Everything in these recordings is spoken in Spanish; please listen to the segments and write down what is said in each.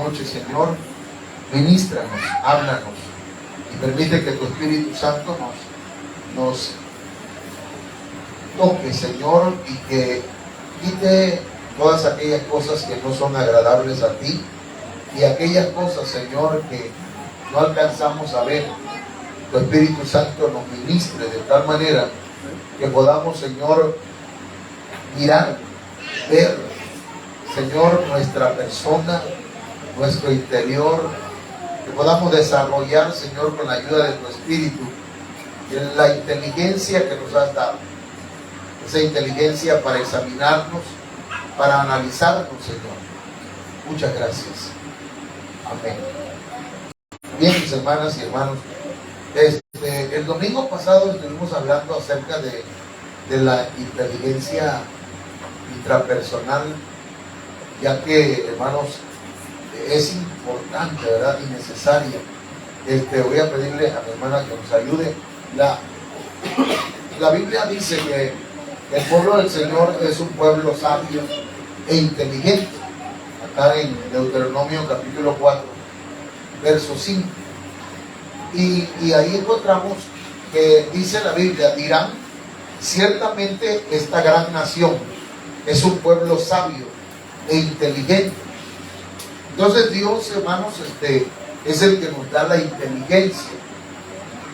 noche, Señor, ministranos, háblanos y permite que tu Espíritu Santo nos toque, Señor, y que quite todas aquellas cosas que no son agradables a ti y aquellas cosas, Señor, que no alcanzamos a ver. Tu Espíritu Santo nos ministre de tal manera que podamos, Señor, mirar, ver, Señor, nuestra persona, nuestro interior, que podamos desarrollar, Señor, con la ayuda de tu Espíritu, la inteligencia que nos has dado, esa inteligencia para examinarnos, para analizarnos, Señor. Muchas gracias. Amén. Bien, mis hermanas y hermanos, el domingo pasado estuvimos hablando acerca de la inteligencia intrapersonal, ya que, hermanos, es importante, ¿verdad? Y necesaria. Voy a pedirle a mi hermana que nos ayude. La Biblia dice que el pueblo del Señor es un pueblo sabio e inteligente. Acá en Deuteronomio capítulo 4, verso 5. Y ahí encontramos que dice la Biblia, dirán, ciertamente esta gran nación es un pueblo sabio e inteligente. Entonces Dios, hermanos, es el que nos da la inteligencia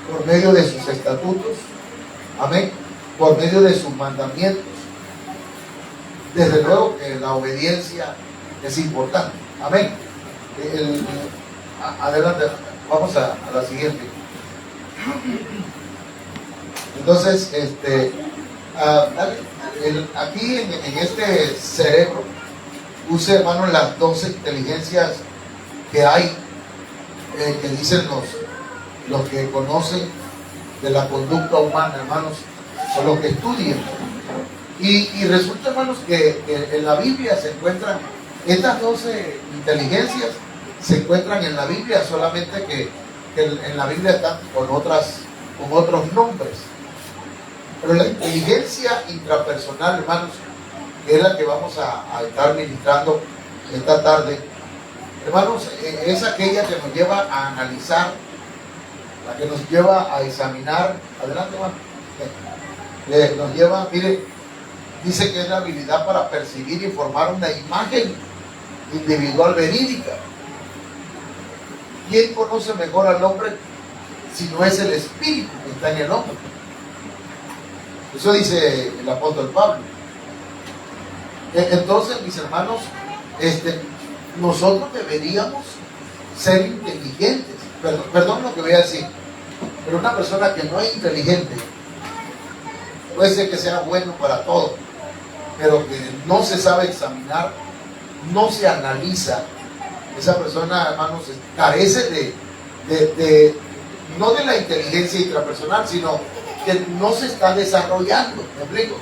por medio de sus estatutos, amén, por medio de sus mandamientos. Desde luego que la obediencia es importante, amén. Adelante, vamos a la siguiente. Entonces, aquí en este cerebro, use, hermanos, las 12 inteligencias que hay, que dicen los que conocen de la conducta humana, hermanos, o los que estudian. Y resulta, hermanos, que en la Biblia se encuentran estas 12 inteligencias, se encuentran en la Biblia, solamente que en la Biblia están con otros nombres. Pero la inteligencia intrapersonal, hermanos, que es la que vamos a estar ministrando esta tarde, hermanos, es aquella que nos lleva a analizar, la que nos lleva a examinar. Adelante, hermano. Nos lleva, mire, dice que es la habilidad para percibir y formar una imagen individual verídica. ¿Quién conoce mejor al hombre si no es el espíritu que está en el hombre? Eso dice el apóstol Pablo. Entonces, mis hermanos, nosotros deberíamos ser inteligentes. Perdón lo que voy a decir, pero una persona que no es inteligente puede ser que sea bueno para todo, pero que no se sabe examinar, no se analiza. Esa persona, hermanos, carece no de la inteligencia intrapersonal, sino que no se está desarrollando. ¿Me explico?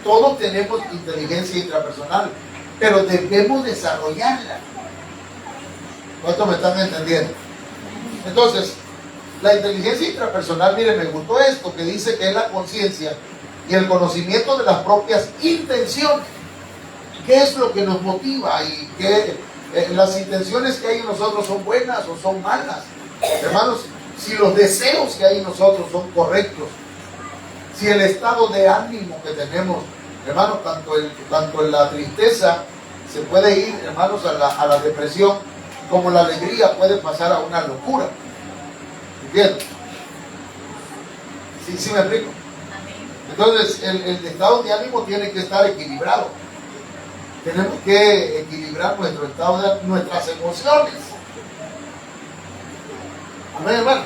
Todos tenemos inteligencia intrapersonal, pero debemos desarrollarla. ¿Cuántos me están entendiendo? Entonces, la inteligencia intrapersonal, mire, me gustó esto que dice que es la conciencia y el conocimiento de las propias intenciones. ¿Qué es lo que nos motiva? Y que las intenciones que hay en nosotros son buenas o son malas. Hermanos, si los deseos que hay en nosotros son correctos, si el estado de ánimo que tenemos, hermanos, tanto en la tristeza se puede ir, hermanos, a la depresión, como la alegría puede pasar a una locura. ¿Entiendes? ¿Sí me explico? Entonces, el estado de ánimo tiene que estar equilibrado. Tenemos que equilibrar nuestro estado de nuestras emociones. Amén, hermano.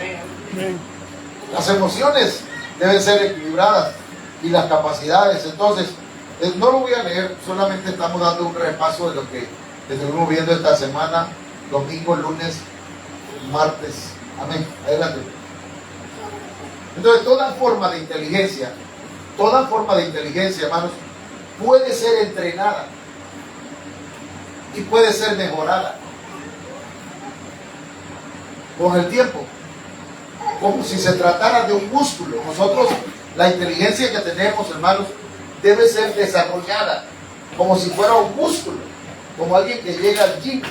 Las emociones deben ser equilibradas y las capacidades. Entonces, no lo voy a leer, solamente estamos dando un repaso de lo que estuvimos viendo esta semana, domingo, lunes, martes. Amén. Adelante. Entonces, toda forma de inteligencia, hermanos, puede ser entrenada y puede ser mejorada con el tiempo, como si se tratara de un músculo. Nosotros, la inteligencia que tenemos, hermanos, debe ser desarrollada como si fuera un músculo, como alguien que llega al gym.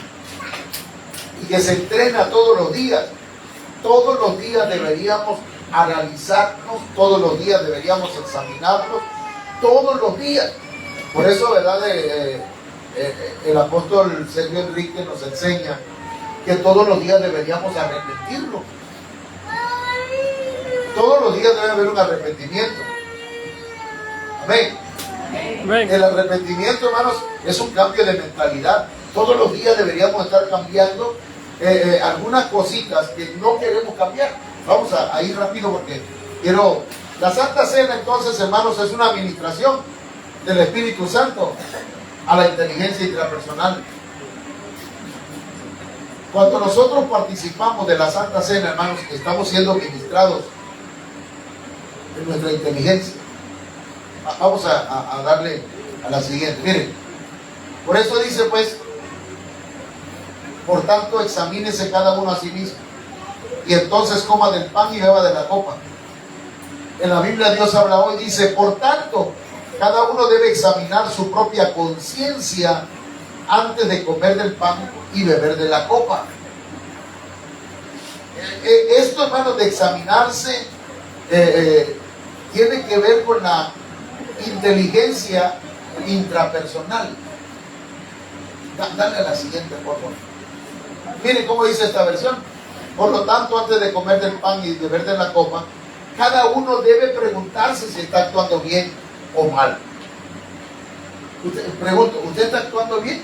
que se entrena todos los días. Todos los días deberíamos analizarnos, todos los días deberíamos examinarnos, todos los días. Por eso, ¿verdad? El apóstol Sergio Enrique nos enseña que todos los días deberíamos arrepentirnos. Todos los días debe haber un arrepentimiento. Amén. Amén. El arrepentimiento, hermanos, es un cambio de mentalidad. Todos los días deberíamos estar cambiando algunas cositas que no queremos cambiar. Vamos a ir rápido porque quiero... La Santa Cena, entonces, hermanos, es una administración del Espíritu Santo a la inteligencia intrapersonal. Cuando nosotros participamos de la Santa Cena, hermanos, estamos siendo ministrados en nuestra inteligencia. Vamos a darle a la siguiente. Miren, por eso dice, pues, por tanto, examínese cada uno a sí mismo, y entonces coma del pan y beba de la copa. En la Biblia Dios habla hoy, dice, por tanto, cada uno debe examinar su propia conciencia antes de comer del pan y beber de la copa. Esto, hermanos, de examinarse tiene que ver con la inteligencia intrapersonal. Dale a la siguiente, por favor. Miren cómo dice esta versión. Por lo tanto, antes de comer del pan y beber de la copa, cada uno debe preguntarse si está actuando bien o mal. Pregunto, ¿usted está actuando bien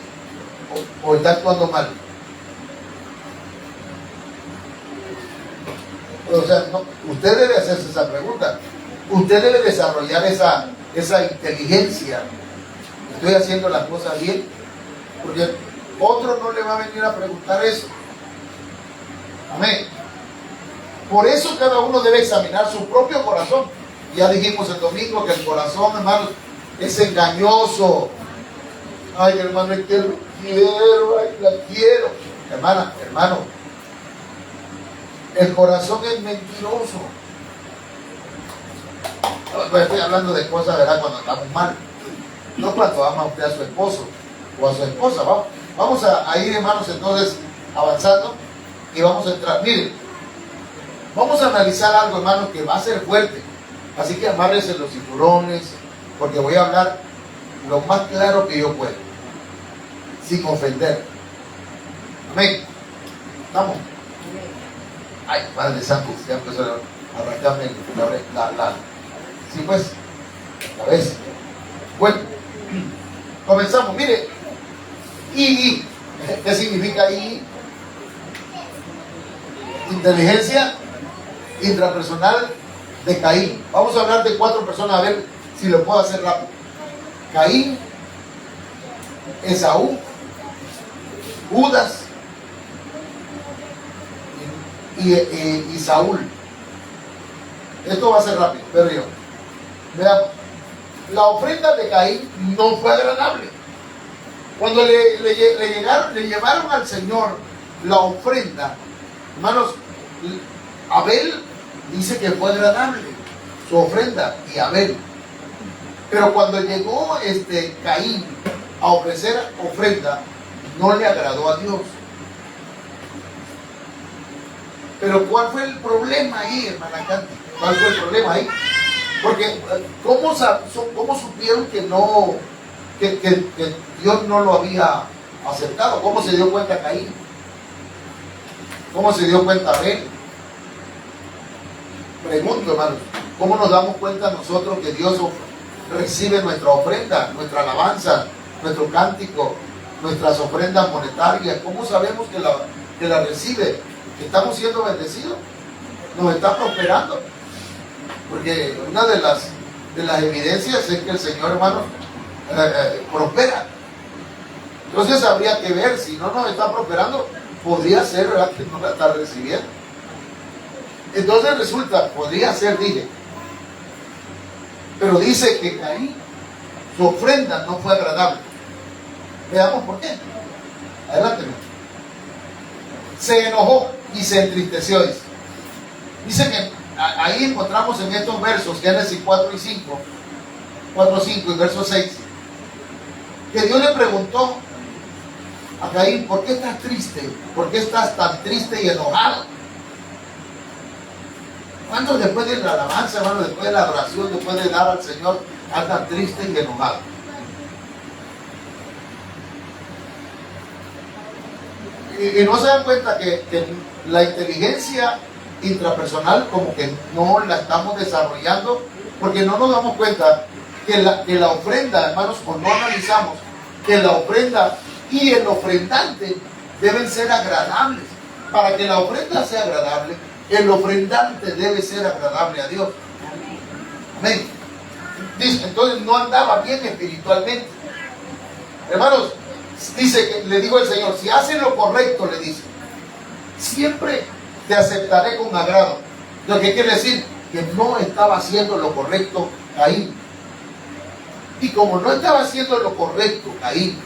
o está actuando mal? O sea, no, usted debe hacerse esa pregunta. Usted debe desarrollar esa inteligencia. ¿Estoy haciendo las cosas bien? Porque otro no le va a venir a preguntar eso. Amén. Por eso cada uno debe examinar su propio corazón. Ya dijimos el domingo que el corazón, hermano, es engañoso. Ay, hermano, es que lo quiero, ay, la quiero. Hermana, hermano, el corazón es mentiroso. Pues estoy hablando de cosas, ¿verdad? Cuando estamos mal. No cuando ama usted a su esposo o a su esposa. Vamos a ir, hermanos, entonces, avanzando. Y vamos a entrar. Miren, vamos a analizar algo, hermanos, que va a ser fuerte. Así que amárrense los cinturones, porque voy a hablar lo más claro que yo puedo, sin ofender. Amén. ¿Estamos? Ay, Padre Santo, ya empezó a arrancarme la sí, pues, la vez. Bueno, comenzamos. Mire, I. ¿Qué significa I? Inteligencia intrapersonal de Caín. Vamos a hablar de 4 personas, a ver si lo puedo hacer rápido. Caín, Esaú, Judas y Saúl. Esto va a ser rápido, pero yo. Veamos. La ofrenda de Caín no fue agradable. Cuando le llevaron al Señor la ofrenda, hermanos, Abel dice que fue agradable su ofrenda y Abel. Pero cuando llegó Caín a ofrecer ofrenda, no le agradó a Dios. Pero ¿cuál fue el problema ahí, hermana Canti? ¿Cuál fue el problema ahí? Porque ¿cómo supieron que Dios no lo había aceptado? ¿Cómo se dio cuenta Caín? ¿Cómo se dio cuenta Abel? Pregunto, hermanos, ¿cómo nos damos cuenta nosotros que Dios recibe nuestra ofrenda, nuestra alabanza, nuestro cántico, nuestras ofrendas monetarias? ¿Cómo sabemos que la recibe? ¿Que estamos siendo bendecidos? ¿Nos está prosperando? Porque una de las evidencias es que el Señor, hermano, prospera. Entonces habría que ver, si no nos está prosperando, podría ser, ¿verdad?, que no la está recibiendo. Entonces resulta, podría ser, dije, pero dice que Caín, su ofrenda no fue agradable. Veamos por qué. Adelante. Se enojó y se entristeció. Dice que ahí encontramos en estos versos, Génesis 4 y 5, 4, 5 y verso 6, que Dios le preguntó a Caín: ¿por qué estás triste? ¿Por qué estás tan triste y enojado? ¿Cuántos después de la alabanza, hermano, después de la oración, después de dar al Señor, andan tristes y enojados? Y no se dan cuenta que la inteligencia intrapersonal como que no la estamos desarrollando, porque no nos damos cuenta que la ofrenda, hermanos, o no analizamos que la ofrenda y el ofrendante deben ser agradables. Para que la ofrenda sea agradable, el ofrendante debe ser agradable a Dios. Amén. Dice, entonces no andaba bien espiritualmente. Hermanos, dice que le dijo el Señor: si hacen lo correcto, le dice, siempre te aceptaré con agrado. Lo que quiere decir que no estaba haciendo lo correcto Caín. Y como no estaba haciendo lo correcto Caín,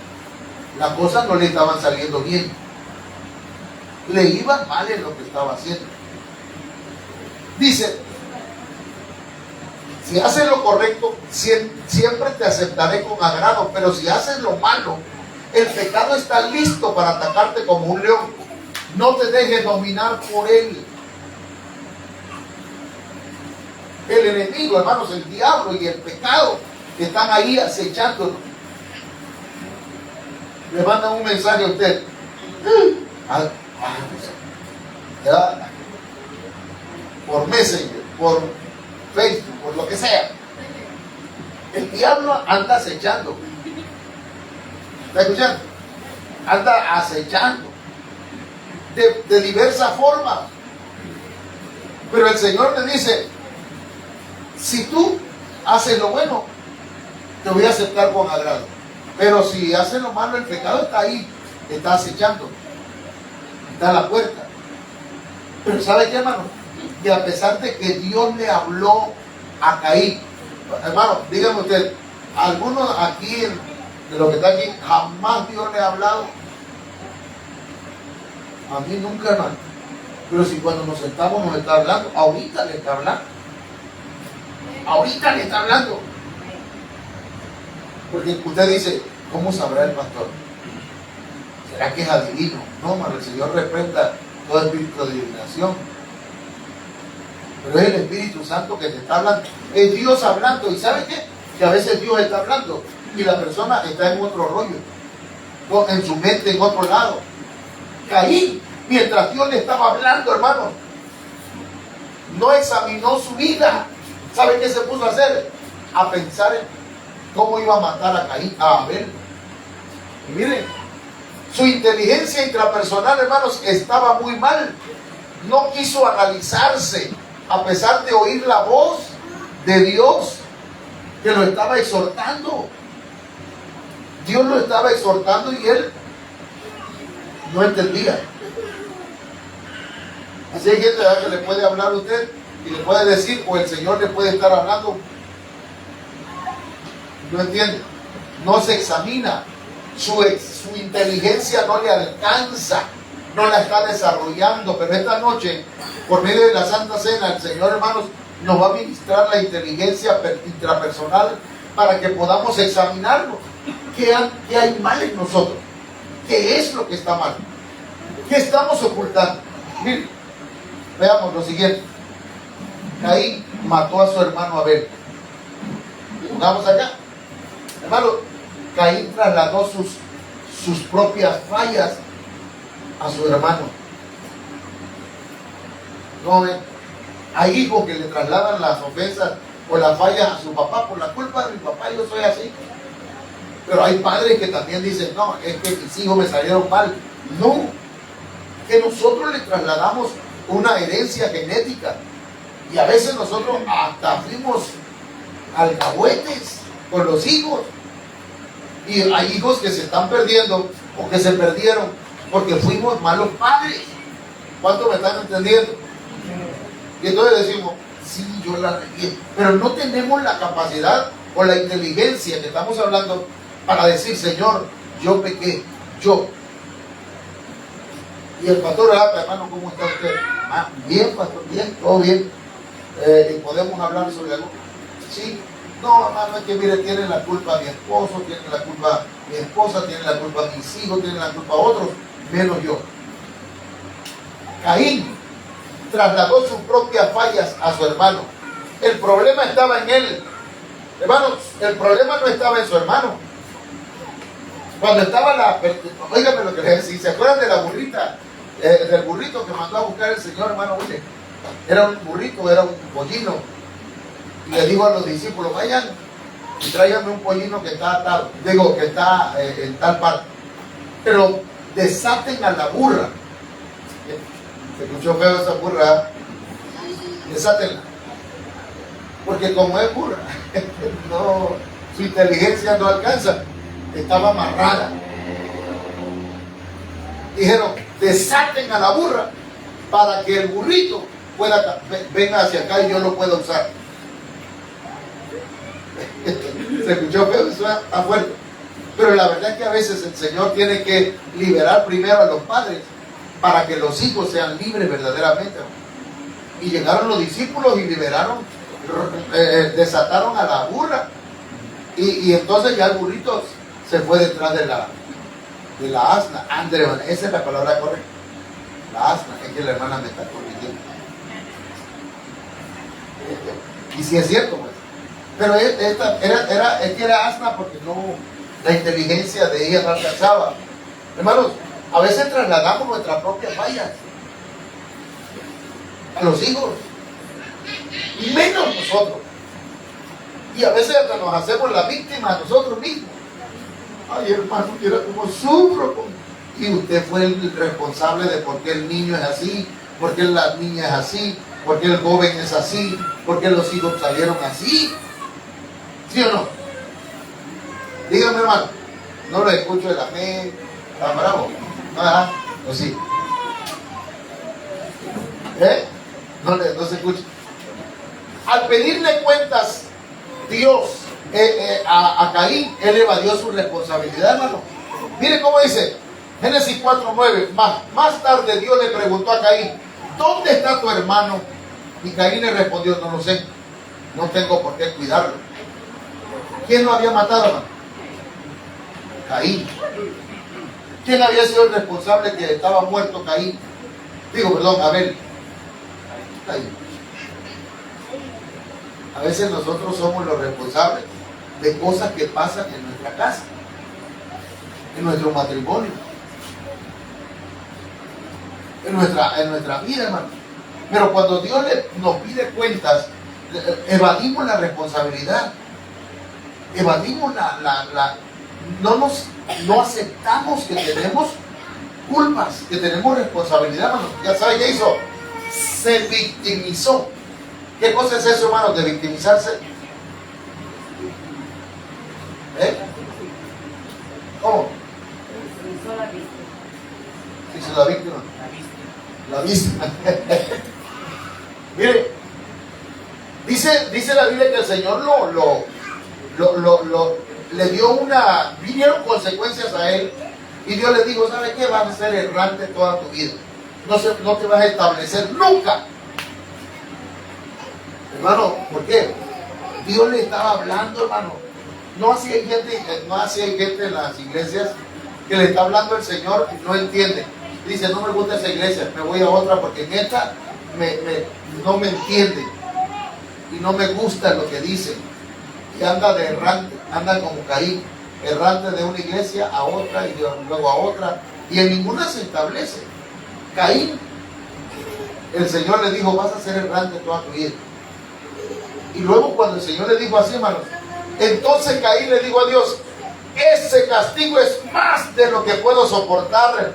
las cosas no le estaban saliendo bien. Le iba mal en lo que estaba haciendo. Dice: si haces lo correcto, siempre te aceptaré con agrado. Pero si haces lo malo, el pecado está listo para atacarte como un león. No te dejes dominar por él. El enemigo, hermanos, el diablo y el pecado están ahí acechándonos. Le mandan un mensaje a usted. Por Messenger, por Facebook, por lo que sea. El diablo anda acechando. ¿Está escuchando? Anda acechando de diversas formas. Pero el Señor le dice: si tú haces lo bueno, te voy a aceptar con agrado. Pero si haces lo malo, el pecado está ahí, está acechando, está a la puerta. Pero ¿sabe qué, hermano? Que a pesar de que Dios le habló a Caín, hermano, dígame usted, ¿algunos aquí de los que están aquí jamás Dios le ha hablado? A mí nunca, hermano. Pero si cuando nos sentamos nos está hablando, ahorita le está hablando. Ahorita le está hablando. Porque usted dice: ¿cómo sabrá el pastor? ¿Será que es adivino? No, hermano, el Señor reprenda todo espíritu de adivinación. Pero es el Espíritu Santo que te está hablando. Es Dios hablando. ¿Y sabe qué? Que a veces Dios está hablando y la persona está en otro rollo, en su mente, en otro lado. Caín, mientras Dios le estaba hablando, hermano, no examinó su vida. ¿Sabe qué se puso a hacer? A pensar en cómo iba a matar a Caín, a Abel. Y miren, su inteligencia intrapersonal, hermanos, estaba muy mal. No quiso analizarse, a pesar de oír la voz de Dios que lo estaba exhortando. Dios lo estaba exhortando y él no entendía. Así hay gente, ¿verdad?, que le puede hablar a usted y le puede decir, o el Señor le puede estar hablando. No entiende, no se examina, su inteligencia no le alcanza, no la está desarrollando. Pero esta noche, por medio de la Santa Cena, el Señor, hermanos, nos va a ministrar la inteligencia intrapersonal para que podamos examinarlo. ¿Qué hay mal en nosotros? ¿Qué es lo que está mal? ¿Qué estamos ocultando? Miren, veamos lo siguiente. Caín mató a su hermano Abel. Pongamos acá. Hermano, Caín trasladó sus propias fallas a su hermano. ¿No ven? Hay hijos que le trasladan las ofensas o las fallas a su papá: por la culpa de mi papá yo soy así. Pero hay padres que también dicen: no, es que mis hijos me salieron mal. No, que nosotros le trasladamos una herencia genética. Y a veces nosotros hasta fuimos alcahuetes con los hijos. Y hay hijos que se están perdiendo o que se perdieron porque fuimos malos padres. ¿Cuántos me están entendiendo? Y entonces decimos: sí, yo la regué. Pero no tenemos la capacidad o la inteligencia que estamos hablando para decir: Señor, yo pequé, yo. Y el pastor: hermano, ¿cómo está usted? Bien, pastor, bien, todo bien. ¿Podemos hablar sobre algo? Sí. No, hermano, es que mire, tiene la culpa mi esposo, tiene la culpa Mi esposa tiene la culpa, mis hijos tienen la culpa, otros, menos yo. Caín trasladó sus propias fallas a su hermano. El problema estaba en él. Hermanos, el problema no estaba en su hermano. Cuando estaba oígame lo que les decía, ¿se acuerdan de la burrita? Del burrito que mandó a buscar el Señor, hermano William? Era un burrito, era un pollino. Y le dijo a los discípulos, vayan y tráiganme un pollino que está atado, que está en tal parte. Pero desaten a la burra. Se escuchó feo esa burra. Desátenla. Porque como es burra, no, su inteligencia no alcanza. Estaba amarrada. Dijeron, desaten a la burra para que el burrito venga hacia acá y yo lo pueda usar. Se escuchó feo, eso está fuerte. Pero la verdad es que a veces el Señor tiene que liberar primero a los padres para que los hijos sean libres verdaderamente. Y llegaron los discípulos y liberaron, desataron a la burra. Y entonces ya el burrito se fue detrás de la asna. Andrea, esa es la palabra correcta. La asna, es que la hermana me está corrigiendo. Y si es cierto, pues. Pero esta es que era asna porque no, la inteligencia de ella no alcanzaba. Hermanos, a veces trasladamos nuestras propias fallas a los hijos, menos nosotros. Y a veces hasta nos hacemos la víctima a nosotros mismos. Ay, hermano, mira cómo sufro. Y usted fue el responsable de por qué el niño es así, por qué la niña es así, por qué el joven es así, por qué los hijos salieron así. ¿Sí o no? Dígame, hermano. No lo escucho el amén. ¿Está bravo? ¿Ah? ¿O sí? No se escucha. Al pedirle cuentas Dios a Caín, él evadió su responsabilidad, hermano. Mire cómo dice Génesis 4:9. Más tarde Dios le preguntó a Caín, ¿dónde está tu hermano? Y Caín le respondió, no lo sé, no tengo por qué cuidarlo. ¿Quién lo había matado, hermano? Caín. ¿Quién había sido el responsable que estaba muerto? Caín. Abel. Caín. A veces nosotros somos los responsables de cosas que pasan en nuestra casa, en nuestro matrimonio, en nuestra vida, hermano. Pero cuando Dios nos pide cuentas, evadimos la responsabilidad, evadimos no aceptamos que tenemos culpas, que tenemos responsabilidad, hermano. Ya sabe qué hizo, se victimizó. ¿Qué cosa es eso, hermano, de victimizarse? ¿Cómo? Se hizo la víctima. La víctima. Mire, dice la Biblia que el Señor le dio vinieron consecuencias a él, y Dios le dijo, ¿sabes qué? Vas a ser errante toda tu vida. No te vas a establecer nunca. Hermano, ¿por qué? Dios le estaba hablando, hermano. No así hay gente en las iglesias que le está hablando el Señor y no entiende. Dice, no me gusta esa iglesia, me voy a otra porque en esta no me entiende y no me gusta lo que dice. Y anda de errante, anda como Caín, errante de una iglesia a otra y luego a otra, y en ninguna se establece. Caín, el Señor le dijo, vas a ser errante toda tu vida. Y luego cuando el Señor le dijo así, hermanos, entonces Caín le dijo a Dios, ese castigo es más de lo que puedo soportar.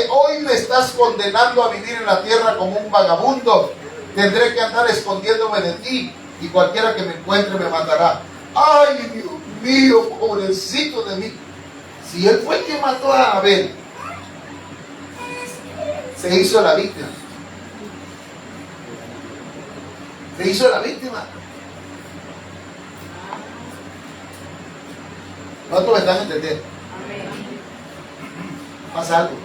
Hoy me estás condenando a vivir en la tierra como un vagabundo. Tendré que andar escondiéndome de ti, y cualquiera que me encuentre me matará. Ay, Dios mío, pobrecito de mí. Si él fue el que mató a Abel, se hizo la víctima. Se hizo la víctima. ¿Cuántos me están entendiendo? ¿Pasa algo?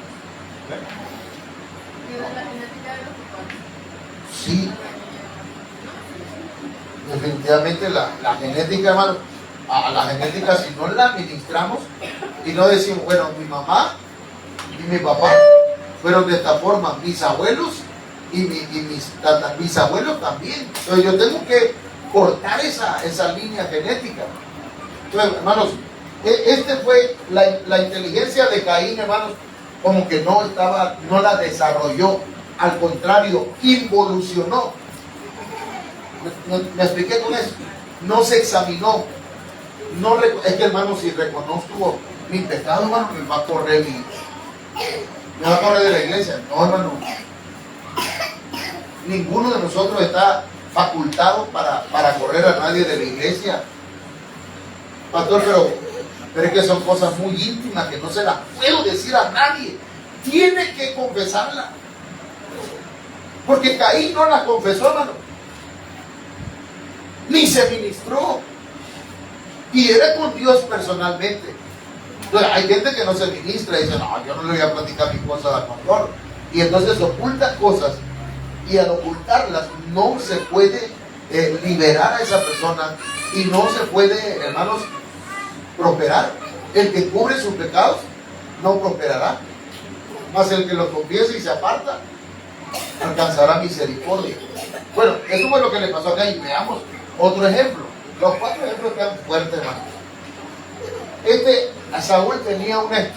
Sí. Definitivamente la genética, hermano, a la genética, si no la administramos, Y no decimos, bueno, mi mamá y mi papá fueron de esta forma, mis abuelos y mis bisabuelos también. Entonces yo tengo que cortar esa línea genética. Entonces, hermanos, este fue la inteligencia de Caín, hermanos, como que no la desarrolló, al contrario, involucionó. ¿Me expliqué con eso? No se examinó. Es que, hermano, si reconozco mi pecado, hermano, me va a correr de la iglesia. No, hermano. Ninguno de nosotros está facultado para correr a nadie de la iglesia. Pastor, pero es que son cosas muy íntimas que no se las puedo decir a nadie. Tiene que confesarla. Porque Caín no la confesó, hermano. Ni se ministró. Y era con Dios personalmente. Entonces, hay gente que no se ministra y dice, no, yo no le voy a platicar mis cosas al pastor. Y entonces oculta cosas. Y al ocultarlas no se puede liberar a esa persona. Y no se puede, hermanos, prosperar. El que cubre sus pecados no prosperará. Mas el que los confiese y se aparta alcanzará misericordia. Bueno, eso fue lo que le pasó acá. Y veamos otro ejemplo. Los 4 ejemplos quedan fuertes, hermano. A Saúl tenía una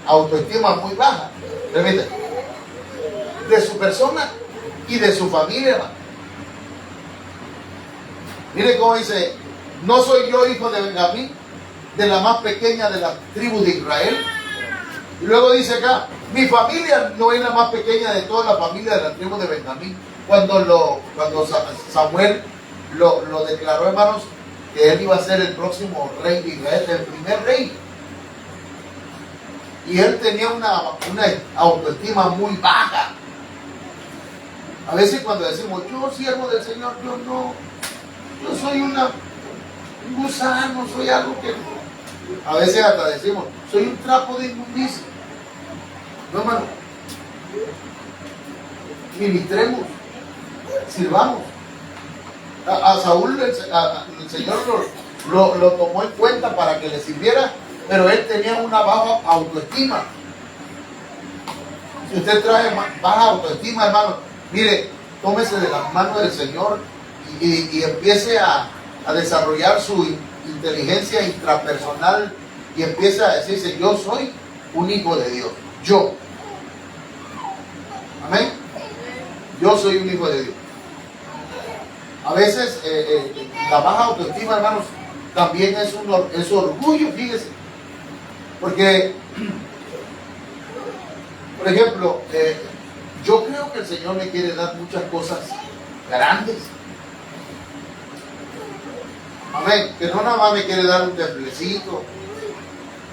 autoestima muy baja. Permítame. De su persona y de su familia, hermano. Mire cómo dice: ¿no soy yo hijo de Benjamín, de la más pequeña de las tribus de Israel? Y luego dice acá: mi familia no es la más pequeña de toda la familia de la tribu de Benjamín. Cuando Samuel lo declaró, hermanos, que él iba a ser el próximo rey de Israel, el primer rey. Y él tenía una autoestima muy baja. A veces cuando decimos, yo siervo del Señor, yo no, yo soy un gusano, soy algo que... A veces hasta decimos, soy un trapo de inmundicia. No, hermano. Ministremos, sirvamos. A Saúl el Señor lo tomó en cuenta para que le sirviera, pero él tenía una baja autoestima. Si usted trae baja autoestima, hermano, mire, tómese de las manos del Señor y empiece a desarrollar su inteligencia intrapersonal y empiece a decirse: yo soy un hijo de Dios. Yo. Amén. Yo soy un hijo de Dios. A veces la baja autoestima, hermanos, también es orgullo, fíjese. Porque, por ejemplo, yo creo que el Señor me quiere dar muchas cosas grandes. Amén. Que no nada más me quiere dar un templecito,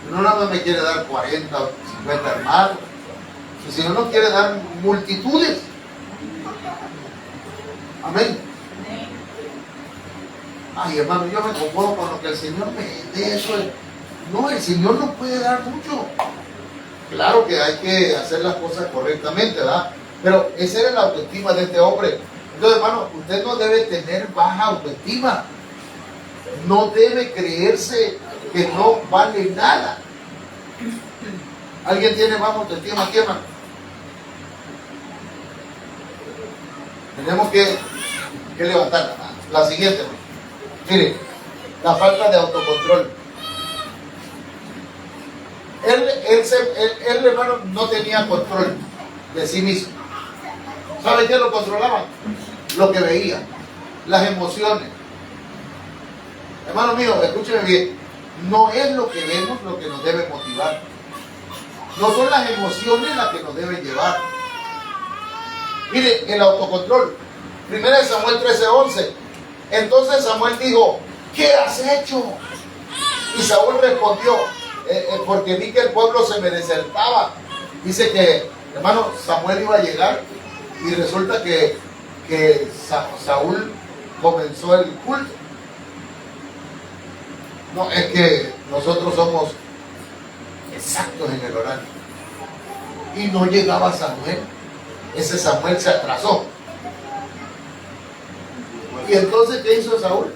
que no nada más me quiere dar 40 o 50 hermanos. Que el Señor nos quiere dar multitudes. Amén. Ay, hermano, yo me conformo con lo que el Señor me dé. Eso no, el Señor nos puede dar mucho. Claro que hay que hacer las cosas correctamente, ¿verdad? Pero esa era la autoestima de este hombre. Entonces, hermano, usted no debe tener baja autoestima. No debe creerse que no vale nada. ¿Alguien tiene baja autoestima aquí, hermano? Tenemos que levantar la siguiente, hermano. Mire, la falta de autocontrol. Él, hermano, no tenía control de sí mismo. ¿Sabe qué lo controlaba? Lo que veía, las emociones. Hermano mío, escúcheme bien. No es lo que vemos lo que nos debe motivar. No son las emociones las que nos deben llevar. Mire, el autocontrol. 1 Samuel 13:11. Entonces Samuel dijo: ¿qué has hecho? Y Saúl respondió: porque vi que el pueblo se me desertaba. Dice que, hermano, Samuel iba a llegar y resulta que Saúl comenzó el culto. No, es que nosotros somos exactos en el horario. Y no llegaba Samuel. Ese Samuel se atrasó. Y entonces, ¿qué hizo Saúl?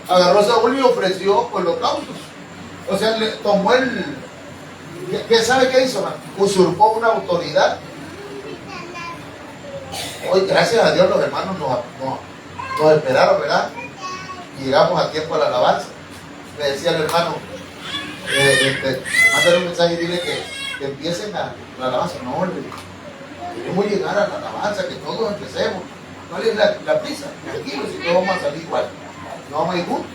Agarró a Saúl y ofreció holocaustos. O sea, le tomó ¿qué sabe qué hizo, hermano? Usurpó una autoridad. Hoy, gracias a Dios, los hermanos nos esperaron, ¿verdad? Y llegamos a tiempo a la alabanza. Me decía el hermano, mándale un mensaje y dile que empiecen la alabanza. No, queremos llegar a la alabanza, que todos empecemos. ¿Cuál es la prisa? Tranquilos, si todos vamos a salir igual. No vamos a ir juntos.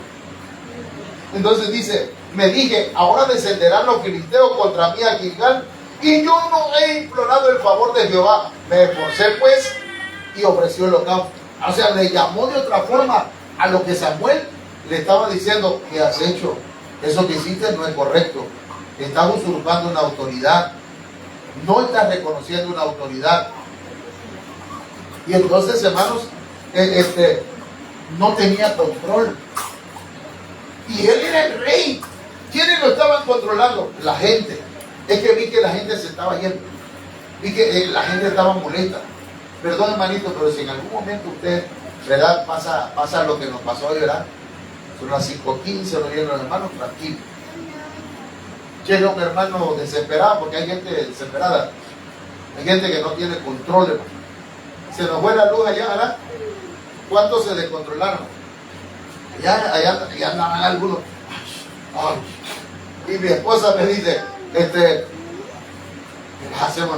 Entonces dice, me dije, ahora descenderán los filisteos contra mí a Gilgal, y yo no he implorado el favor de Jehová. Me esforcé pues y ofreció el holocausto. O sea, le llamó de otra forma a lo que Samuel le estaba diciendo: ¿qué has hecho? Eso que hiciste no es correcto. Estás usurpando una autoridad. No estás reconociendo una autoridad. Y entonces, hermanos, no tenía control. Y él era el rey. ¿Quiénes lo estaban controlando? La gente. Es que vi que la gente se estaba yendo. Vi que la gente estaba molesta. Perdón, hermanito, pero si en algún momento usted, ¿verdad?, pasa lo que nos pasó hoy, ¿verdad? Son las 5:15, lo vienen los hermanos, tranquilo. Llega un hermano desesperado, porque hay gente desesperada. Hay gente que no tiene control, hermano. Se nos fue la luz allá, ¿verdad? ¿Cuántos se descontrolaron? Allá andaban algunos. Ay. Y mi esposa me dice, ¿qué hacemos?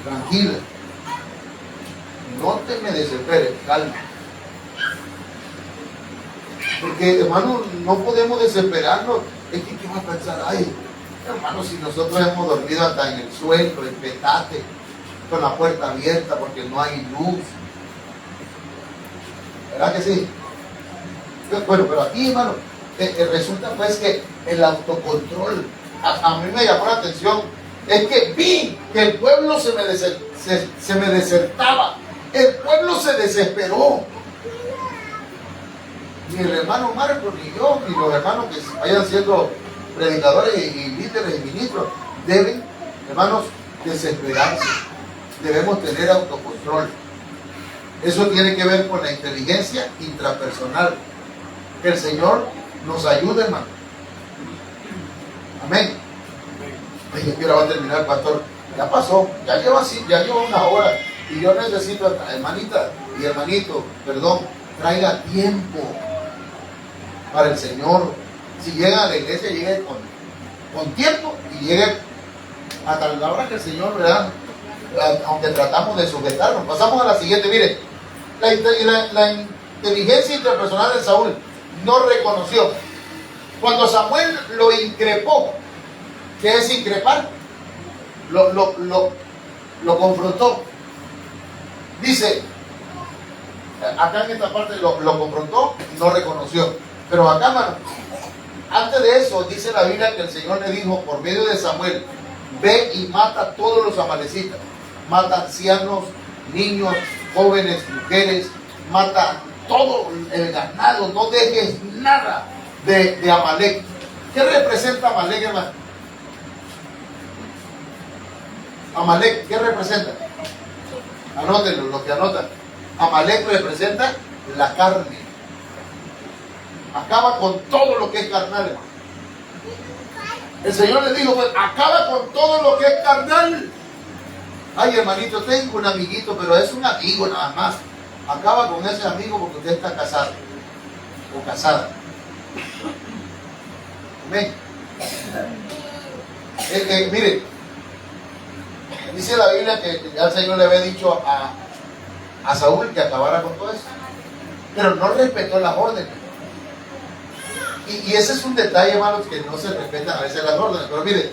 Tranquila. No te me desesperes, calma. Porque, hermano, no podemos desesperarnos. Es que, ¿qué va a pensar? Ay, hermano, si nosotros hemos dormido hasta en el suelo, en petate, con la puerta abierta porque no hay luz. ¿Verdad que sí? Bueno, pero aquí, hermano, resulta pues que el autocontrol, a mí me llamó la atención, es que vi que el pueblo se me desertaba, el pueblo se desesperó. Ni el hermano Marcos, ni yo, ni los hermanos que vayan siendo predicadores y líderes y ministros, deben, hermanos, desesperarse. Debemos tener autocontrol. Eso tiene que ver con la inteligencia intrapersonal. Que el Señor nos ayude, hermano. Amén. Ay, ¿qué hora va a terminar, pastor? Ya pasó, ya lleva una hora. Y yo necesito, hermanita y hermanito, perdón, traiga tiempo para el Señor. Si llega a la iglesia, llegue con tiempo y llegue hasta la hora que el Señor, ¿verdad?, aunque tratamos de sujetarnos. Pasamos a la siguiente. Mire, la inteligencia interpersonal de Saúl no reconoció. Cuando Samuel lo increpó, ¿qué es increpar? Lo confrontó. Dice, acá en esta parte lo confrontó y no reconoció. Pero acá, mano, antes de eso, dice la Biblia que el Señor le dijo por medio de Samuel: ve y mata a todos los amalecitas. Mata ancianos, niños, jóvenes, mujeres, mata todo el ganado, no dejes nada de Amalek. ¿Qué representa Amalek, hermano? Amalek, ¿qué representa? Anótenlo, los que anotan. Amalek representa la carne. Acaba con todo lo que es carnal, hermano. El Señor le dijo, pues, acaba con todo lo que es carnal. Ay, hermanito, tengo un amiguito, pero es un amigo nada más. Acaba con ese amigo porque usted está casado o casada. Amén. Mire, dice la Biblia que ya el Señor le había dicho a Saúl que acabara con todo eso, pero no respetó las órdenes. Y ese es un detalle, hermanos, que no se respetan a veces las órdenes. Pero mire,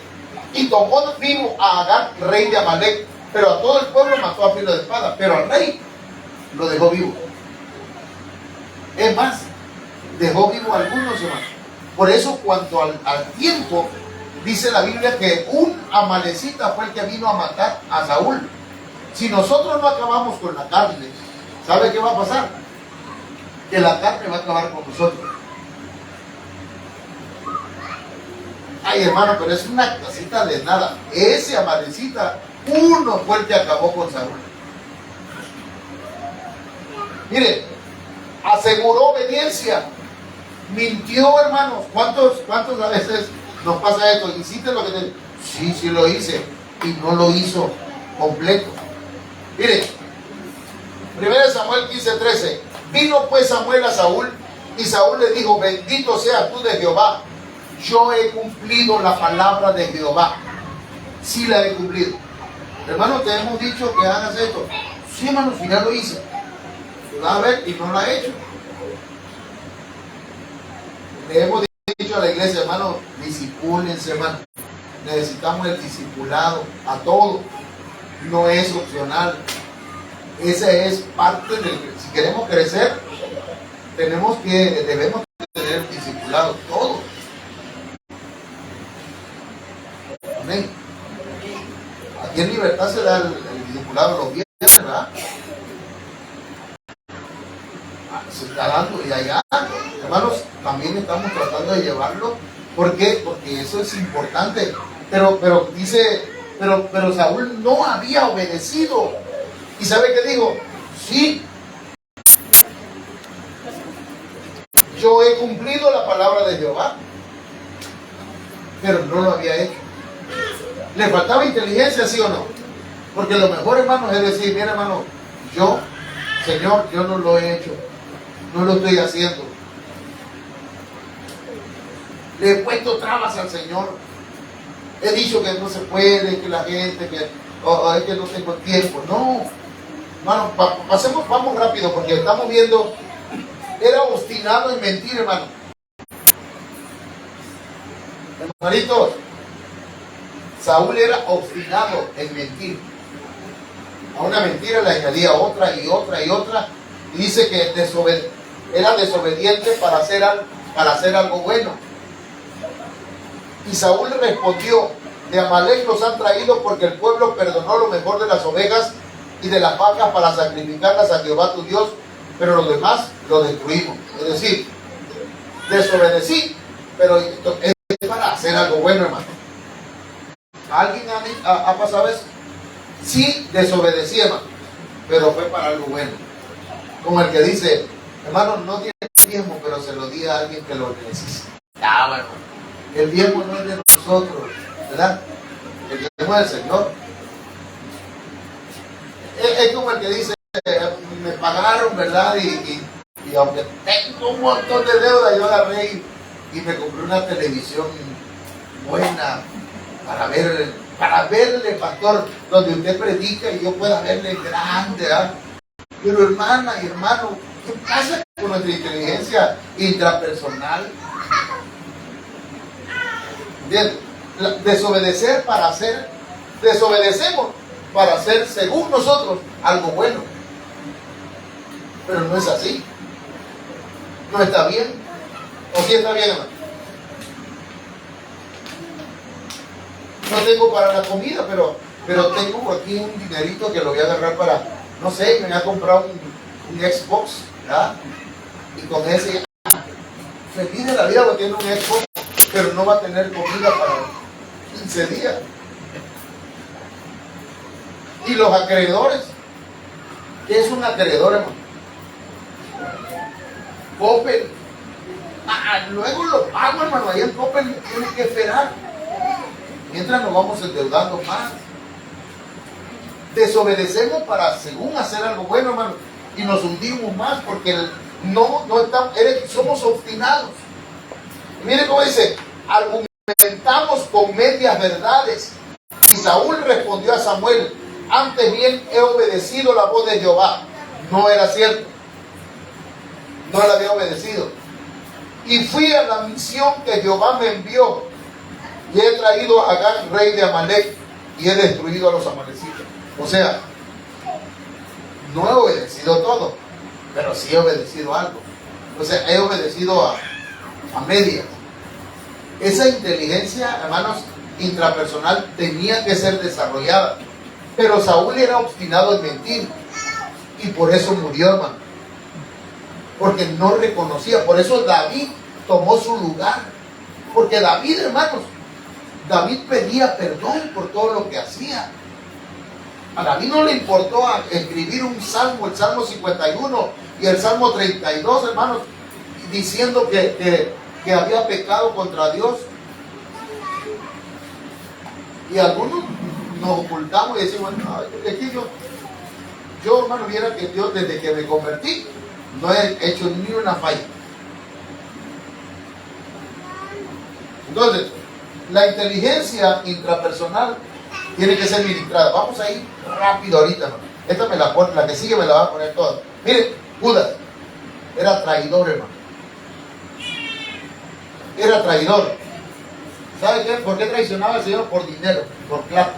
y tomó vivo a Agag, rey de Amalek, pero a todo el pueblo mató a filo de espada, pero al rey lo dejó vivo. Es más, dejó vivo a algunos, hermanos. Por eso, cuanto al tiempo, dice la Biblia que un amalecita fue el que vino a matar a Saúl. Si nosotros no acabamos con la carne, ¿sabe qué va a pasar? Que la carne va a acabar con nosotros. Ay, hermano, pero es una casita de nada. Ese amalecita, uno fue el que acabó con Saúl. Mire, aseguró obediencia, mintió, hermanos. ¿Cuántos a veces nos pasa esto? ¿Hiciste lo que te... Sí lo hice, y no lo hizo completo? Miren, 1 Samuel 15:13. Vino pues Samuel a Saúl, y Saúl le dijo: bendito seas tú de Jehová, yo he cumplido la palabra de Jehová. Sí la he cumplido. Hermano, te hemos dicho que hagas esto. Sí, hermano, si ya lo hice. A ver, y no lo ha hecho. Le hemos dicho a la iglesia, hermano, discipúlense, hermano. Necesitamos el discipulado a todos. No es opcional. Esa es parte del... Si queremos crecer, debemos tener discipulado todos. Amén. Aquí en Libertad se da el discipulado los viernes, ¿verdad? Se está dando, y allá, hermanos, también estamos tratando de llevarlo. ¿Por qué? Porque eso es importante. Pero Saúl no había obedecido. ¿Y sabe qué dijo? Sí, yo he cumplido la palabra de Jehová, pero no lo había hecho. ¿Le faltaba inteligencia, sí o no? Porque lo mejor, hermanos, es decir: mira, hermano, Señor, yo no lo he hecho, no lo estoy haciendo. Le he puesto trabas al Señor. He dicho que no se puede, que la gente, que es que no tengo tiempo. No, hermano, vamos rápido, porque estamos viendo. Era obstinado en mentir, hermano. Hermanitos, Saúl era obstinado en mentir. A una mentira le añadía otra y otra y otra. Y dice que era desobediente para hacer algo bueno. Y Saúl respondió: de Amalek los han traído porque el pueblo perdonó lo mejor de las ovejas y de las vacas para sacrificarlas a Jehová tu Dios, pero lo demás lo destruimos. Es decir, desobedecí, pero esto es para hacer algo bueno, hermano. ¿Alguien ha pasado eso? Sí, desobedecí, hermano, pero fue para algo bueno. Como el que dice: hermano, no tiene diezmo, pero se lo di a alguien que lo necesita. Ah, bueno, el diezmo no es de nosotros, ¿verdad? El diezmo es del Señor. Es como el que dice: me pagaron, ¿verdad? Y aunque tengo un montón de deuda, yo agarré y me compré una televisión buena para verle, pastor, donde usted predica y yo pueda verle grande, ¿verdad? Pero hermana y hermano, ¿qué pasa con nuestra inteligencia intrapersonal? ¿Entiendes? Desobedecemos para hacer, según nosotros, algo bueno. Pero no es así. No está bien. ¿O sí está bien, hermano? No tengo para la comida, pero tengo aquí un dinerito que lo voy a agarrar para, no sé, me voy a comprar un Xbox, ¿verdad? Y con ese, feliz de la vida, porque tiene un Xbox, pero no va a tener comida para 15 días. Y los acreedores. ¿Qué es un acreedor, hermano? Coppel. Luego lo pago, hermano. Ahí el Coppel tiene que esperar. Mientras nos vamos endeudando más. Desobedecemos para, según, hacer algo bueno, hermano. Y nos hundimos más porque no estamos, somos obstinados. Y mire cómo dice: argumentamos con medias verdades. Y Saúl respondió a Samuel: antes bien he obedecido la voz de Jehová. No era cierto. No la había obedecido. Y fui a la misión que Jehová me envió. Y he traído a Agag, rey de Amalek, y he destruido a los amalecitas. O sea, no he obedecido todo, pero sí he obedecido algo. O sea, he obedecido a medias. Esa inteligencia, hermanos, intrapersonal tenía que ser desarrollada. Pero Saúl era obstinado en mentir. Y por eso murió, hermano. Porque no reconocía. Por eso David tomó su lugar. Porque David, hermanos, David pedía perdón por todo lo que hacía. A David no le importó escribir un salmo, el Salmo 51, Y el Salmo 32, hermanos, diciendo que había pecado contra Dios. Y algunos nos ocultamos y decimos, no, es que yo hermano, viera que Dios desde que me convertí no he hecho ni una falla. Entonces, la inteligencia intrapersonal tiene que ser ministrada. Vamos a ir rápido ahorita, hermano. Esta me la pone, la que sigue me la va a poner toda. Mire, Judas era traidor, hermano. Era traidor. ¿Sabe qué? ¿Por qué traicionaba al Señor? Por dinero, por plata.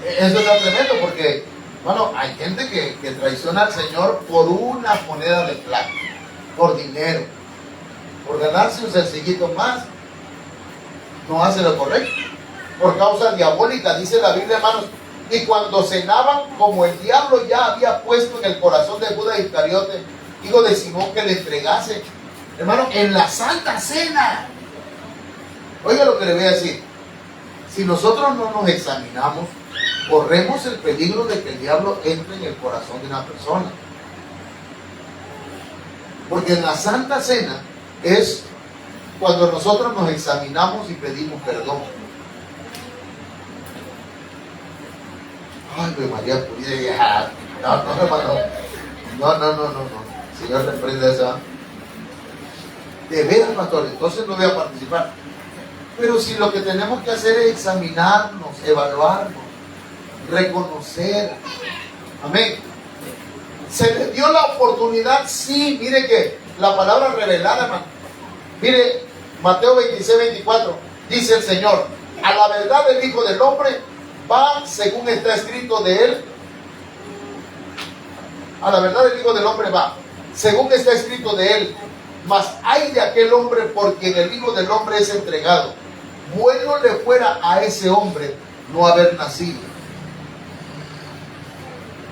Eso está tremendo porque, bueno, hay gente que traiciona al Señor por una moneda de plata, por dinero, por ganarse un sencillito más. No hace lo correcto. Por causa diabólica, dice la Biblia, hermanos. Y cuando cenaban, como el diablo ya había puesto en el corazón de Judas Iscariote, hijo de Simón, que le entregase, hermano, en la Santa Cena. Oiga lo que le voy a decir. Si nosotros no nos examinamos, corremos el peligro de que el diablo entre en el corazón de una persona. Porque en la Santa Cena es cuando nosotros nos examinamos y pedimos perdón. Ay, pues María Purísima. No, hermano. No. Señor, reprende eso. De veras, pastor, entonces no voy a participar. Pero si lo que tenemos que hacer es examinarnos, evaluarnos, reconocer. Amén. ¿Se le dio la oportunidad? Sí, mire que la palabra revelada, hermano. Mire, Mateo 26, 24, dice el Señor, a la verdad del Hijo del Hombre va según está escrito de él. A la verdad del Hijo del Hombre va según está escrito de él. Mas hay de aquel hombre por quien el Hijo del Hombre es entregado. Bueno le fuera a ese hombre no haber nacido.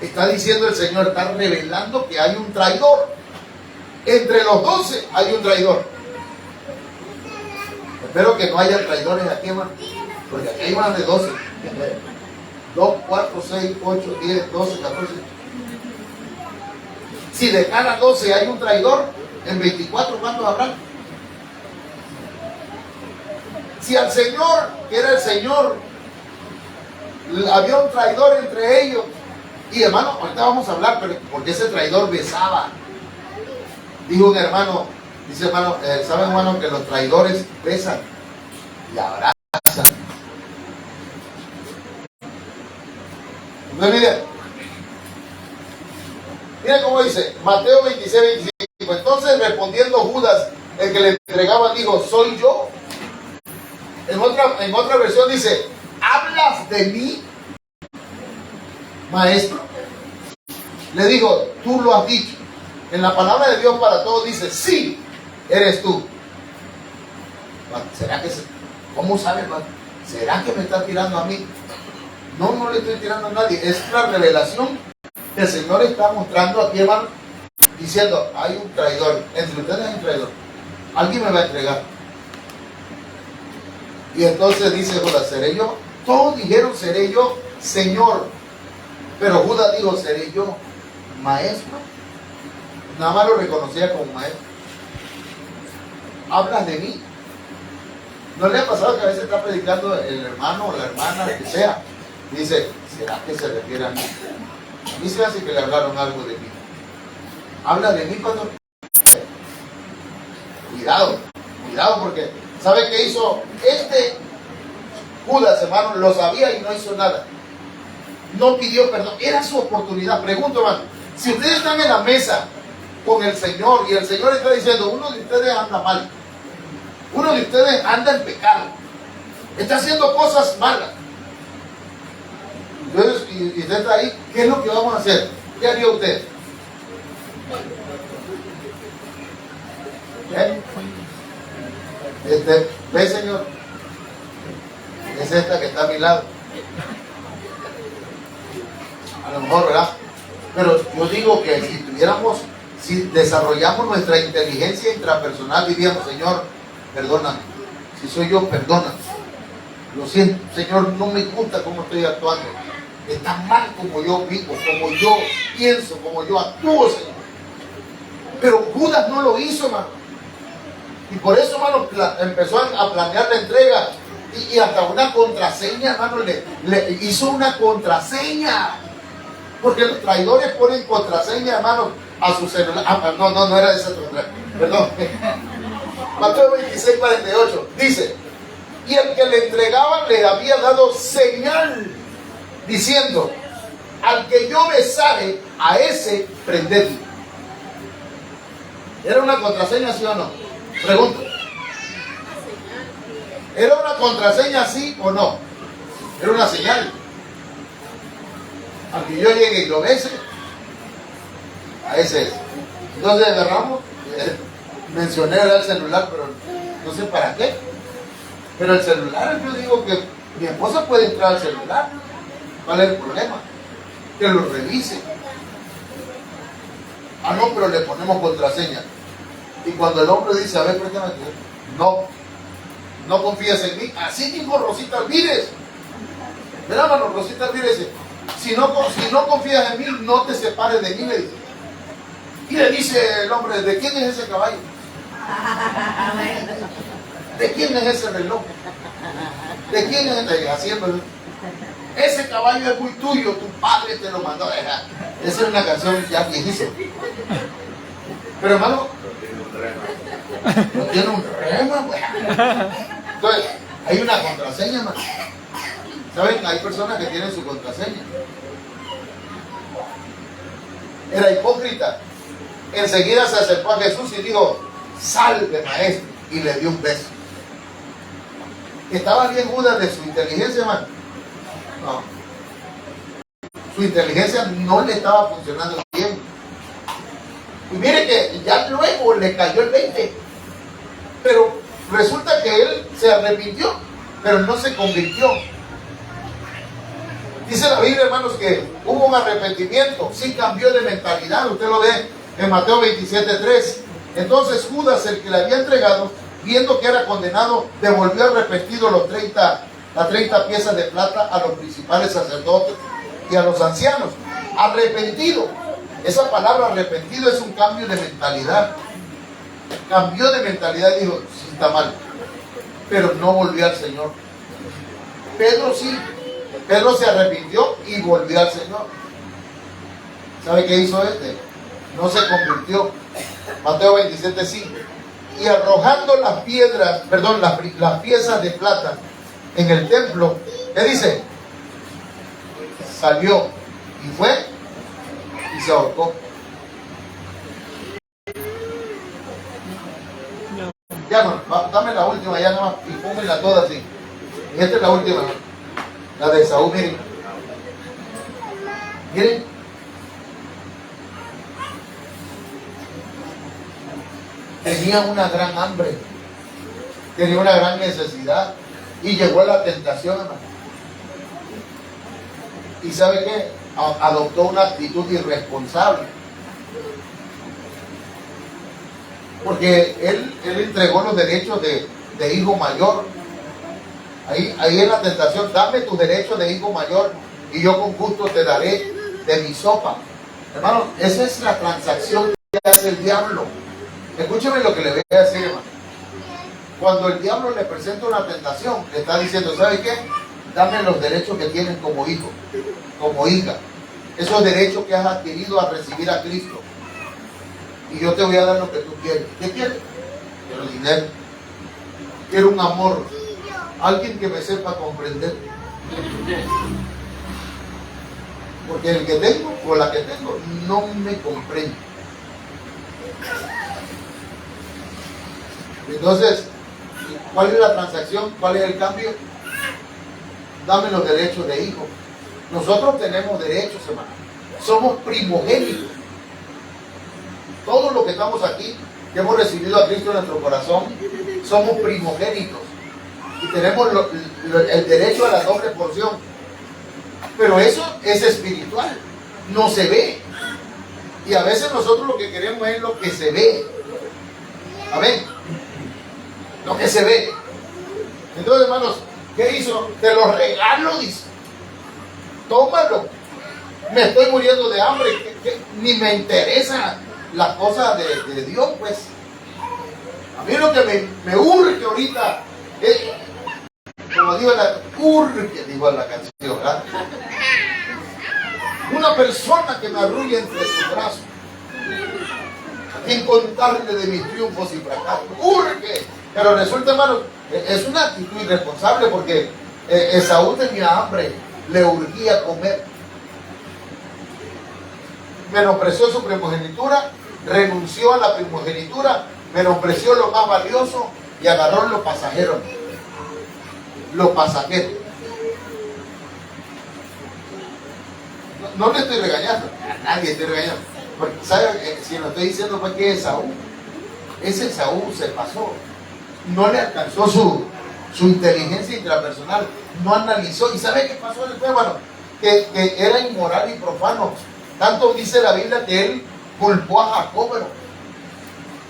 Está diciendo el Señor, está revelando que hay un traidor. Entre los 12 hay un traidor. Espero que no haya traidores aquí, hermano, porque aquí hay más de 12. 2, 4, 6, 8, 10, 12, 14. Si de cada 12 hay un traidor, en 24, ¿cuántos habrán? Si al Señor, que era el Señor, había un traidor entre ellos. Y hermano, ahorita vamos a hablar, pero porque ese traidor besaba. Dijo un hermano, dice hermano, ¿saben, hermano, que los traidores besan y abrazan? Entonces, mire cómo dice, Mateo 26, 25. Entonces respondiendo Judas, el que le entregaba, dijo, ¿soy yo? En otra versión dice, ¿hablas de mí, maestro? Le dijo, tú lo has dicho. En la palabra de Dios para todos dice, sí, eres tú. ¿Será que cómo sabes? ¿Será que me está tirando a mí? No le estoy tirando a nadie. Es una revelación que el Señor está mostrando aquí, hermano, diciendo, hay un traidor. Entre ustedes hay un traidor. Alguien me va a entregar. Y entonces dice Judas, ¿seré yo? Todos dijeron, seré yo, Señor. Pero Judas dijo, seré yo, maestro. Nada más lo reconocía como maestro. ¿Hablas de mí? ¿No le ha pasado que a veces está predicando el hermano o la hermana, lo que sea? Y dice, ¿será que se refiere a mí? A mí se me hace que le hablaron algo de mí. ¿Habla de mí cuando? Cuidado porque ¿sabe qué hizo? Judas, hermano, lo sabía y no hizo nada. No pidió perdón. Era su oportunidad. Pregunto, hermano, si ustedes están en la mesa con el Señor y el Señor está diciendo, uno de ustedes anda mal, uno de ustedes anda en pecado, está haciendo cosas malas, entonces, y usted está ahí, ¿qué es lo que vamos a hacer? ¿Qué haría usted? ¿Ve, Señor? Es esta que está a mi lado. A lo mejor, ¿verdad? Pero yo digo que si desarrollamos nuestra inteligencia intrapersonal, diríamos, Señor, perdóname. Si soy yo, perdóname. Lo siento, Señor, no me gusta cómo estoy actuando. está mal como yo vivo, como yo pienso, como yo actúo, Señor. Pero Judas no lo hizo, hermano. Y por eso, hermano, empezó a planear la entrega. Y hasta una contraseña, hermano, le hizo una contraseña. Porque los traidores ponen contraseña, hermano, a su celular. No era esa contraseña. Perdón. Mateo 26, 48. Dice: y el que le entregaba le había dado señal, diciendo: al que yo besare, a ese prendedle. ¿Era una contraseña, sí o no? Pregunto. ¿Era una contraseña, sí o no? Era una señal. Al que yo llegue y lo bese, a ese es. Entonces agarramos, mencioné el celular, pero no sé para qué. Pero el celular, yo digo que mi esposa puede entrar al celular. ¿Cuál es el problema? Que lo revise. No, pero le ponemos contraseña. Y cuando el hombre dice: a ver, préstame, no confías en mí. Así dijo Rosita Alvírez. Mira, hermano, Rosita Alvírez: si no confías en mí, no te separes de mí, le dice. Y le dice el hombre: ¿de quién es ese caballo? ¿De quién es ese reloj? ¿De quién es ese? Haciendo ese caballo es muy tuyo, tu padre te lo mandó a dejar. Esa es una canción ya viejísima. Pero, hermano, no tiene un rema, güey. Entonces, hay una contraseña, hermano. ¿Saben? Hay personas que tienen su contraseña. Era hipócrita. Enseguida se acercó a Jesús y dijo: salve, maestro. Y le dio un beso. ¿Estaba bien Judas de su inteligencia, hermano? No. Su inteligencia no le estaba funcionando bien. Y mire que ya luego le cayó el 20. Pero resulta que él se arrepintió, pero no se convirtió. Dice la Biblia, hermanos, que hubo un arrepentimiento, sí cambió de mentalidad. Usted lo ve en Mateo 27:3. Entonces Judas, el que le había entregado, viendo que era condenado, devolvió arrepentido las 30 piezas de plata a los principales sacerdotes y a los ancianos. Arrepentido. Esa palabra arrepentido es un cambio de mentalidad. Cambió de mentalidad y dijo: sí, está mal. Pero no volvió al Señor. Pedro sí. Pedro se arrepintió y volvió al Señor. ¿Sabe qué hizo este? No se convirtió. Mateo 27:5. Y arrojando las piedras, perdón, las piezas de plata en el templo, ¿qué dice? Salió y fue y se ahorcó. Ya no, dame la última, ya nomás, y pónmela toda así. Y esta es la última, la de Saúl, miren. Miren. Tenía una gran hambre, tenía una gran necesidad y llegó a la tentación, hermano. ¿Y sabe qué? Adoptó una actitud irresponsable. Porque él entregó los derechos de hijo mayor. Ahí en la tentación: dame tus derechos de hijo mayor y yo con gusto te daré de mi sopa. Hermano, esa es la transacción que hace el diablo. Escúcheme lo que le voy a decir, hermano. Cuando el diablo le presenta una tentación, le está diciendo: ¿sabe qué? Dame los derechos que tienes como hijo, como hija. Esos derechos que has adquirido a recibir a Cristo. Y yo te voy a dar lo que tú quieres. ¿Qué quieres? Quiero dinero. Quiero un amor. Alguien que me sepa comprender. Porque el que tengo o la que tengo no me comprende. Entonces, ¿cuál es la transacción? ¿Cuál es el cambio? Dame los derechos de hijo. Nosotros tenemos derechos, hermano. Somos primogénitos. Todos los que estamos aquí, que hemos recibido a Cristo en nuestro corazón, somos primogénitos. Y tenemos el derecho a la doble porción. Pero eso es espiritual. No se ve. Y a veces nosotros lo que queremos es lo que se ve. Amén. Lo que se ve. Entonces, hermanos, ¿qué hizo? Te lo regalo, dice. tómalo. Me estoy muriendo de hambre, ni me interesa las cosas de Dios, pues. A mí lo que me urge ahorita es, como digo, urge, digo la canción, ¿verdad? Una persona que me arrulle entre sus brazos, sin contarle de mis triunfos y fracasos. Urge. Pero resulta, hermano, es una actitud irresponsable, porque Esaú tenía hambre, le urgía comer. Menospreció su primogenitura, renunció a la primogenitura, menospreció lo más valioso y agarró lo pasajero. Lo pasajero. No le estoy regañando, a nadie estoy regañando. Porque, ¿sabe? Si lo estoy diciendo fue que Esaú, ese Esaú se pasó. No le alcanzó su inteligencia intrapersonal. No analizó. ¿Y sabe qué pasó después, hermano? Que era inmoral y profano. Tanto dice la Biblia que él culpó a Jacob.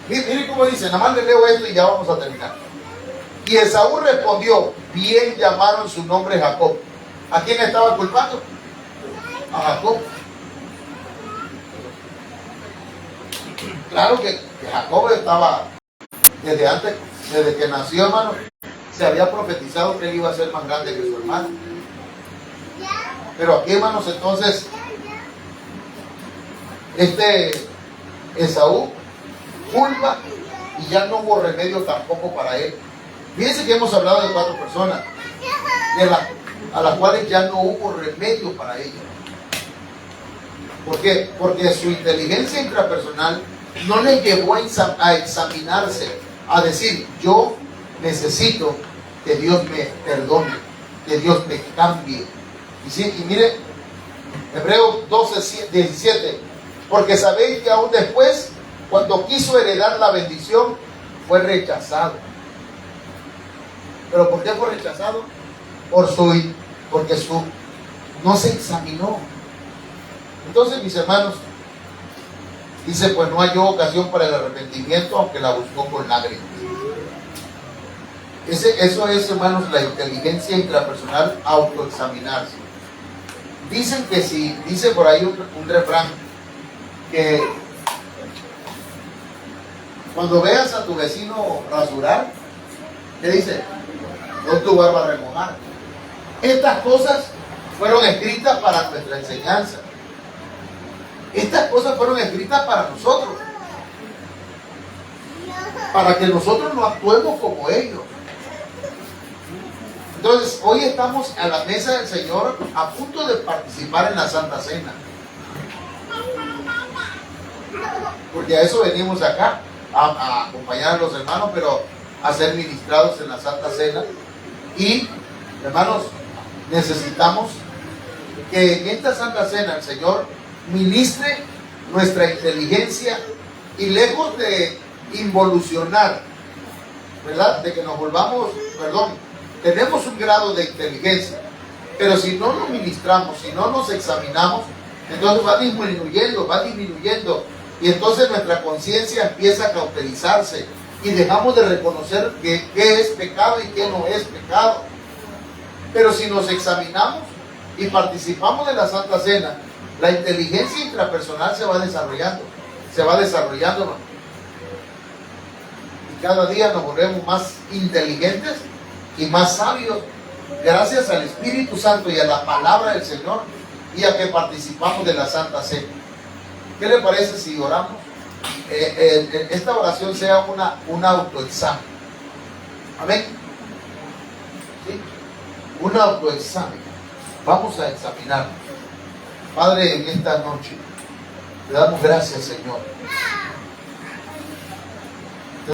Mire cómo dice, nada más le leo esto y ya vamos a terminar. Y Esaú respondió, bien llamaron su nombre Jacob. ¿A quién estaba culpando? A Jacob. Claro que Jacob estaba, desde antes, desde que nació, hermano, se había profetizado que él iba a ser más grande que su hermano. Pero aquí, hermanos, entonces, Esaú culpa y ya no hubo remedio tampoco para él. Fíjense que hemos hablado de 4 personas a las cuales ya no hubo remedio para ellos. ¿Por qué? Porque su inteligencia intrapersonal no le llevó a examinarse, a decir, yo necesito que Dios me perdone, que Dios me cambie. Y mire, Hebreos 12:17, porque sabéis que aún después, cuando quiso heredar la bendición, fue rechazado. ¿Pero por qué fue rechazado? Porque no se examinó. Entonces, mis hermanos, dice, pues no halló ocasión para el arrepentimiento, aunque la buscó con lágrimas. Eso es, hermanos, la inteligencia intrapersonal, autoexaminarse. Dicen que si, dice por ahí un refrán, que cuando veas a tu vecino rasurar, ¿qué dice? Pon tu barba a remojar. Estas cosas fueron escritas para nuestra enseñanza. Estas cosas fueron escritas para nosotros, para que nosotros no actuemos como ellos. Entonces, hoy estamos a la mesa del Señor, a punto de participar en la Santa Cena, porque a eso venimos acá, a acompañar a los hermanos, pero a ser ministrados en la Santa Cena. Y, hermanos, necesitamos que en esta Santa Cena el Señor ministre nuestra inteligencia, y lejos de involucionar, ¿verdad? De que nos volvamos, tenemos un grado de inteligencia, pero si no nos ministramos, si no nos examinamos, entonces va disminuyendo, y entonces nuestra conciencia empieza a cauterizarse y dejamos de reconocer qué es pecado y qué no es pecado. Pero si nos examinamos y participamos de la Santa Cena, la inteligencia intrapersonal se va desarrollando, hermano. Y cada día nos volvemos más inteligentes y más sabios, gracias al Espíritu Santo y a la palabra del Señor, y a que participamos de la Santa Cena. ¿Qué le parece si oramos? Esta oración sea un autoexamen. Amén. ¿Sí? Un autoexamen. Vamos a examinarnos. Padre, en esta noche te damos gracias, Señor,